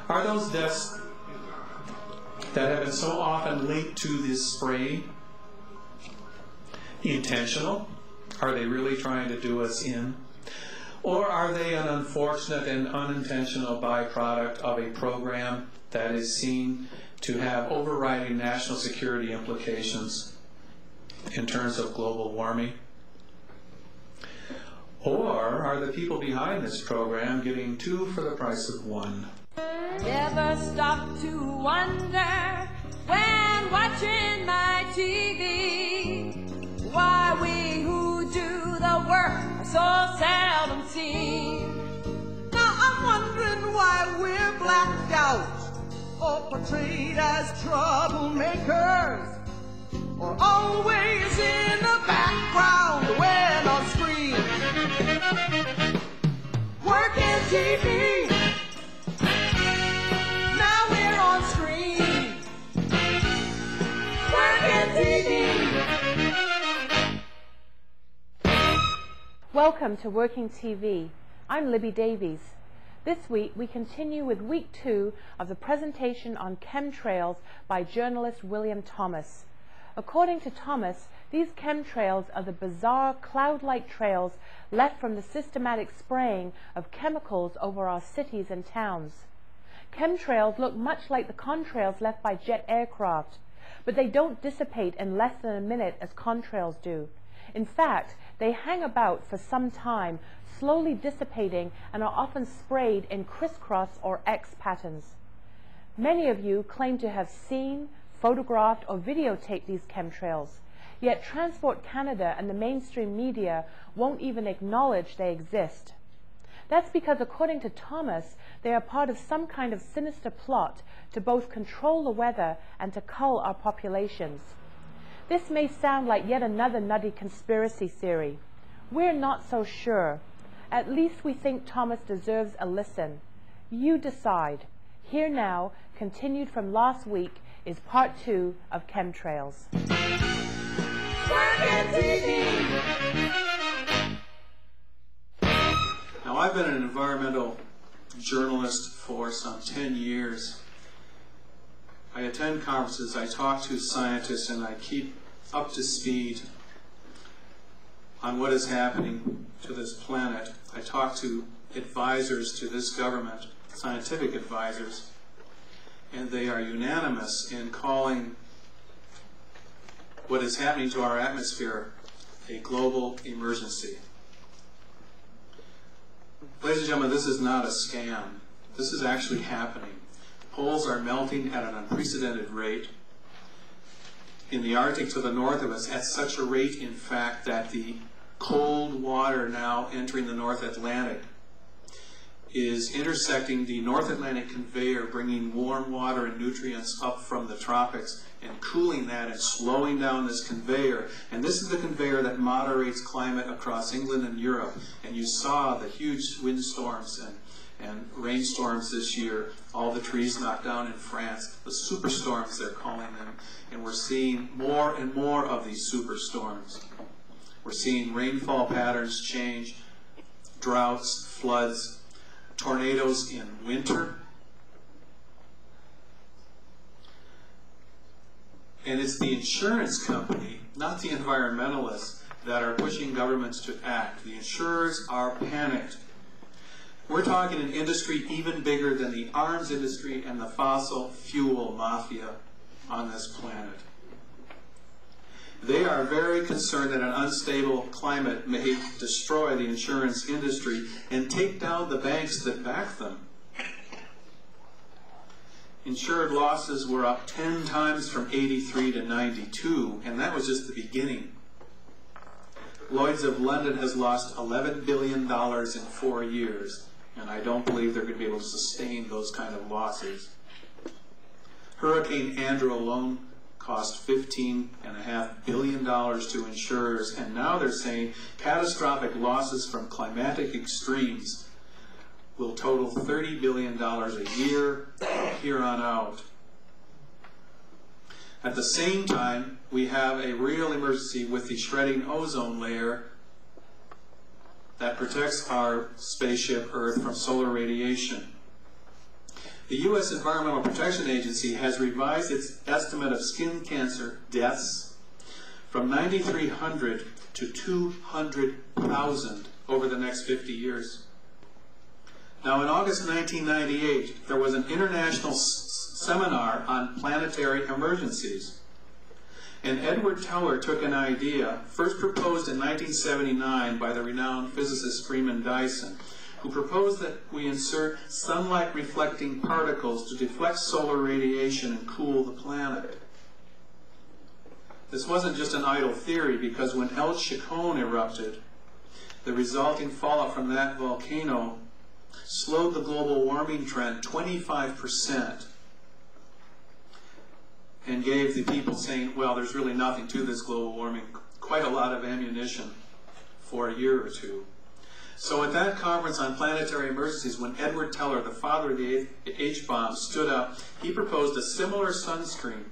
Are those deaths that have been so often linked to this spray intentional? Are they really trying to do us in? Or are they an unfortunate and unintentional byproduct of a program that is seen to have overriding national security implications in terms of global warming? Or are the people behind this program getting two for the price of one? Never stop to wonder when watching my TV why we who do the work are so seldom seen. Now I'm wondering why we're blacked out or portrayed as troublemakers, or always in the background when on screen. Working TV, now we're on screen. Working TV. Welcome to Working TV. I'm Libby Davies. This week we continue with week 2 of the presentation on chemtrails by journalist William Thomas. According to Thomas, these chemtrails are the bizarre cloud-like trails left from the systematic spraying of chemicals over our cities and towns. Chemtrails look much like the contrails left by jet aircraft, but they don't dissipate in less than a minute as contrails do. In fact, they hang about for some time, slowly dissipating, and are often sprayed in crisscross or X patterns. Many of you claim to have seen, photographed, or videotaped these chemtrails, yet Transport Canada and the mainstream media won't even acknowledge they exist. That's because, according to Thomas, they are part of some kind of sinister plot to both control the weather and to cull our populations. This may sound like yet another nutty conspiracy theory. We're not so sure. At least we think Thomas deserves a listen. You decide. Here now, continued from last week, is part 2 of Chemtrails. Now, I've been an environmental journalist for some 10 years. I attend conferences, I talk to scientists, and I keep up to speed on what is happening to this planet. I talk to advisors to this government, scientific advisors, and they are unanimous in calling what is happening to our atmosphere a global emergency. Ladies and gentlemen, this is not a scam. This is actually happening. Poles are melting at an unprecedented rate. In the Arctic to the north of us, at such a rate, in fact, that the cold water now entering the North Atlantic is intersecting the North Atlantic conveyor, bringing warm water and nutrients up from the tropics and cooling that and slowing down this conveyor. And this is the conveyor that moderates climate across England and Europe. And you saw the huge windstorms and rainstorms this year, all the trees knocked down in France, the superstorms they're calling them, and we're seeing more and more of these superstorms. We're seeing rainfall patterns change, droughts, floods, tornadoes in winter. And it's the insurance company, not the environmentalists, that are pushing governments to act. The insurers are panicked. We're talking an industry even bigger than the arms industry and the fossil fuel mafia on this planet. They are very concerned that an unstable climate may destroy the insurance industry and take down the banks that back them. Insured losses were up 10 times from 83 to 92, and that was just the beginning. Lloyd's of London has lost $11 billion in 4 years. And I don't believe they're going to be able to sustain those kind of losses. Hurricane Andrew alone cost $15.5 billion to insurers, and now they're saying catastrophic losses from climatic extremes will total $30 billion a year here on out. At the same time, we have a real emergency with the shredding ozone layer that protects our spaceship Earth from solar radiation. The U.S. Environmental Protection Agency has revised its estimate of skin cancer deaths from 9,300 to 200,000 over the next 50 years. Now, in August 1998, there was an international seminar on planetary emergencies. And Edward Teller took an idea, first proposed in 1979 by the renowned physicist Freeman Dyson, who proposed that we insert sunlight-reflecting particles to deflect solar radiation and cool the planet. This wasn't just an idle theory, because when El Chicon erupted, the resulting fallout from that volcano slowed the global warming trend 25%, and gave the people saying, well, there's really nothing to this global warming, quite a lot of ammunition for a year or two. So at that conference on planetary emergencies, when Edward Teller, the father of the H-bomb, stood up, he proposed a similar sunscreen.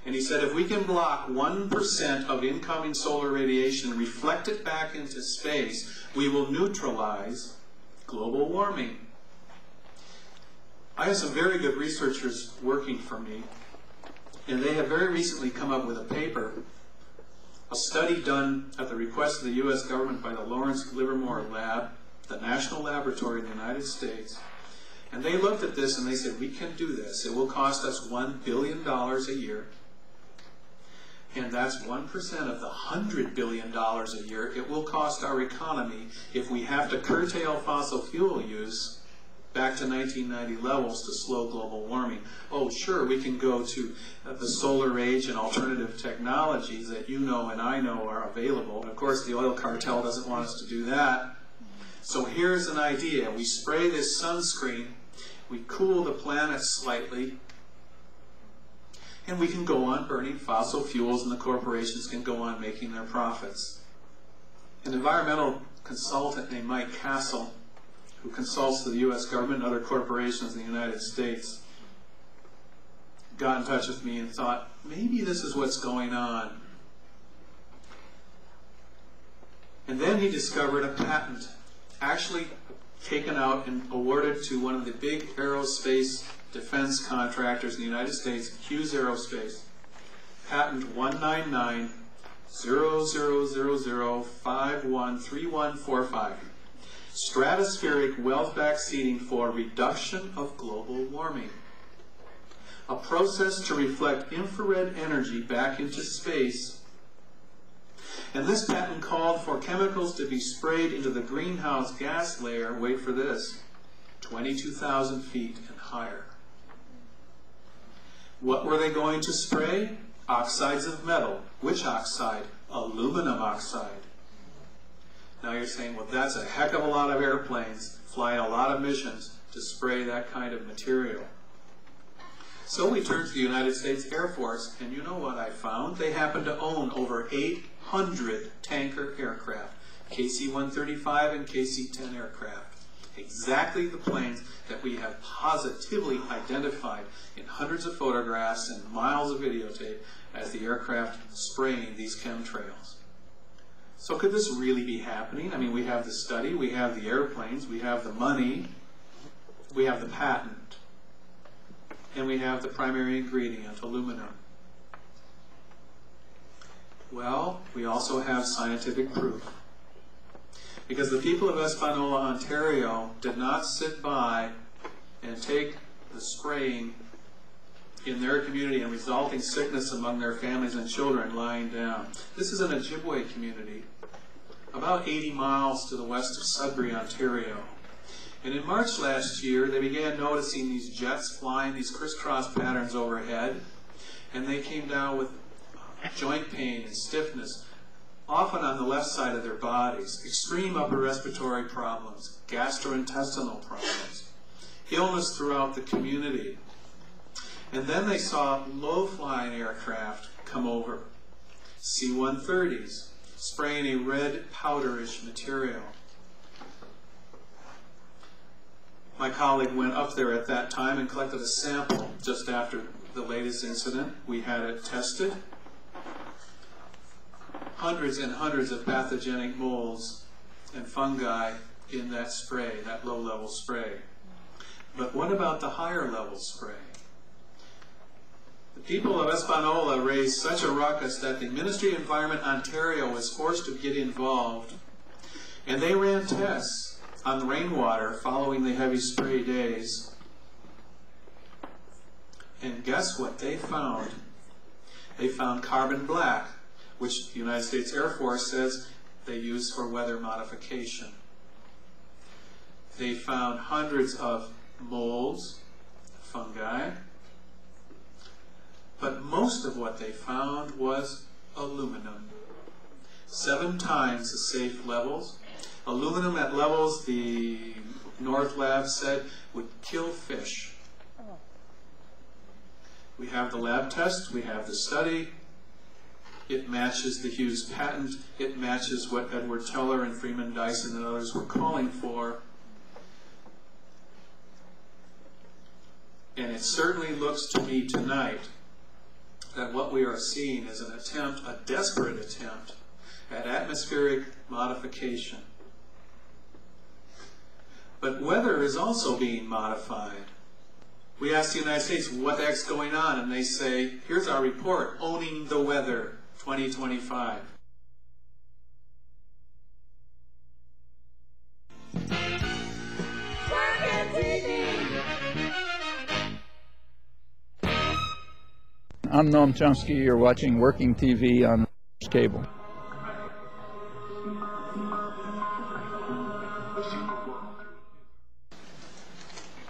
And he said, if we can block 1% of incoming solar radiation and reflect it back into space, we will neutralize global warming. I have some very good researchers working for me, and they have very recently come up with a paper, a study done at the request of the U.S. government by the Lawrence Livermore Lab, the national laboratory in the United States. And they looked at this and they said, we can do this. It will cost us $1 billion a year. And that's 1% of the $100 billion a year it will cost our economy if we have to curtail fossil fuel use back to 1990 levels to slow global warming. Oh, sure, we can go to the solar age and alternative technologies that you know and I know are available. And of course, the oil cartel doesn't want us to do that. So here's an idea. We spray this sunscreen, we cool the planet slightly, and we can go on burning fossil fuels and the corporations can go on making their profits. An environmental consultant named Mike Castle, who consults to the U.S. government and other corporations in the United States, got in touch with me and thought, maybe this is what's going on. And then he discovered a patent, actually taken out and awarded to one of the big aerospace defense contractors in the United States, Hughes Aerospace, patent 1990000513145. Stratospheric weld-back seating for reduction of global warming. A process to reflect infrared energy back into space. And this patent called for chemicals to be sprayed into the greenhouse gas layer, wait for this, 22,000 feet and higher. What were they going to spray? Oxides of metal. Which oxide? Aluminum oxide. Now you're saying, well, that's a heck of a lot of airplanes flying a lot of missions to spray that kind of material. So we turned to the United States Air Force, and you know what I found? They happen to own over 800 tanker aircraft, KC-135 and KC-10 aircraft. Exactly the planes that we have positively identified in hundreds of photographs and miles of videotape as the aircraft spraying these chemtrails. So could this really be happening? I mean, we have the study, we have the airplanes, we have the money, we have the patent, and we have the primary ingredient, aluminum. Well, we also have scientific proof. Because the people of Espanola, Ontario did not sit by and take the spraying in their community and resulting sickness among their families and children lying down. This is an Ojibwe community, about 80 miles to the west of Sudbury, Ontario. And in March last year, they began noticing these jets flying, these crisscross patterns overhead, and they came down with joint pain and stiffness, often on the left side of their bodies, extreme upper respiratory problems, gastrointestinal problems, illness throughout the community. And then they saw low-flying aircraft come over, C-130s, spraying a red powderish material. My colleague went up there at that time and collected a sample just after the latest incident. We had it tested. Hundreds and hundreds of pathogenic molds and fungi in that spray, that low-level spray. But what about the higher level spray? The people of Espanola raised such a ruckus that the Ministry of Environment Ontario was forced to get involved, and they ran tests on rainwater following the heavy spray days. And guess what they found? They found carbon black, which the United States Air Force says they use for weather modification. They found hundreds of molds, fungi, but most of what they found was aluminum. 7 times the safe levels. Aluminum at levels the North Lab said would kill fish. We have the lab test, we have the study. It matches the Hughes patent. It matches what Edward Teller and Freeman Dyson and others were calling for. And it certainly looks to me tonight that what we are seeing is an attempt, a desperate attempt, at atmospheric modification. But weather is also being modified. We ask the United States, what the heck's going on? And they say, here's our report, Owning the Weather, 2025. I'm Noam Chomsky. You're watching Working TV on cable.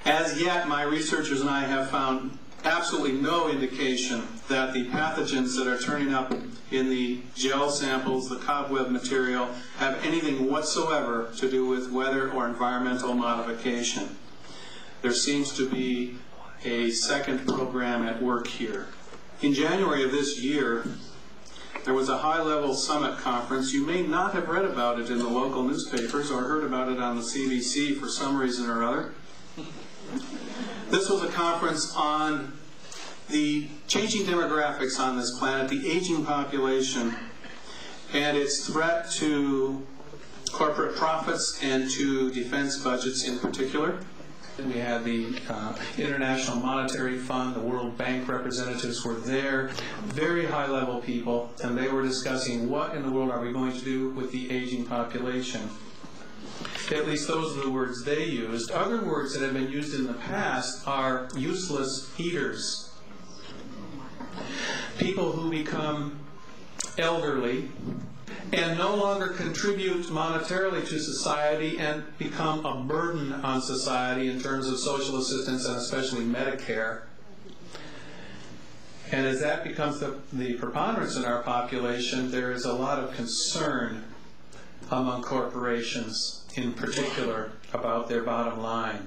As yet, my researchers and I have found absolutely no indication that the pathogens that are turning up in the gel samples, the cobweb material, have anything whatsoever to do with weather or environmental modification. There seems to be a second program at work here. In January of this year, there was a high-level summit conference. You may not have read about it in the local newspapers or heard about it on the CBC for some reason or other. This was a conference on the changing demographics on this planet, the aging population, and its threat to corporate profits and to defense budgets in particular. We had the International Monetary Fund, the World Bank representatives were there, very high-level people, and they were discussing what in the world are we going to do with the aging population. At least those are the words they used. Other words that have been used in the past are useless eaters. People who become elderly and no longer contribute monetarily to society and become a burden on society in terms of social assistance and especially Medicare. And as that becomes the preponderance in our population, there is a lot of concern among corporations in particular about their bottom line.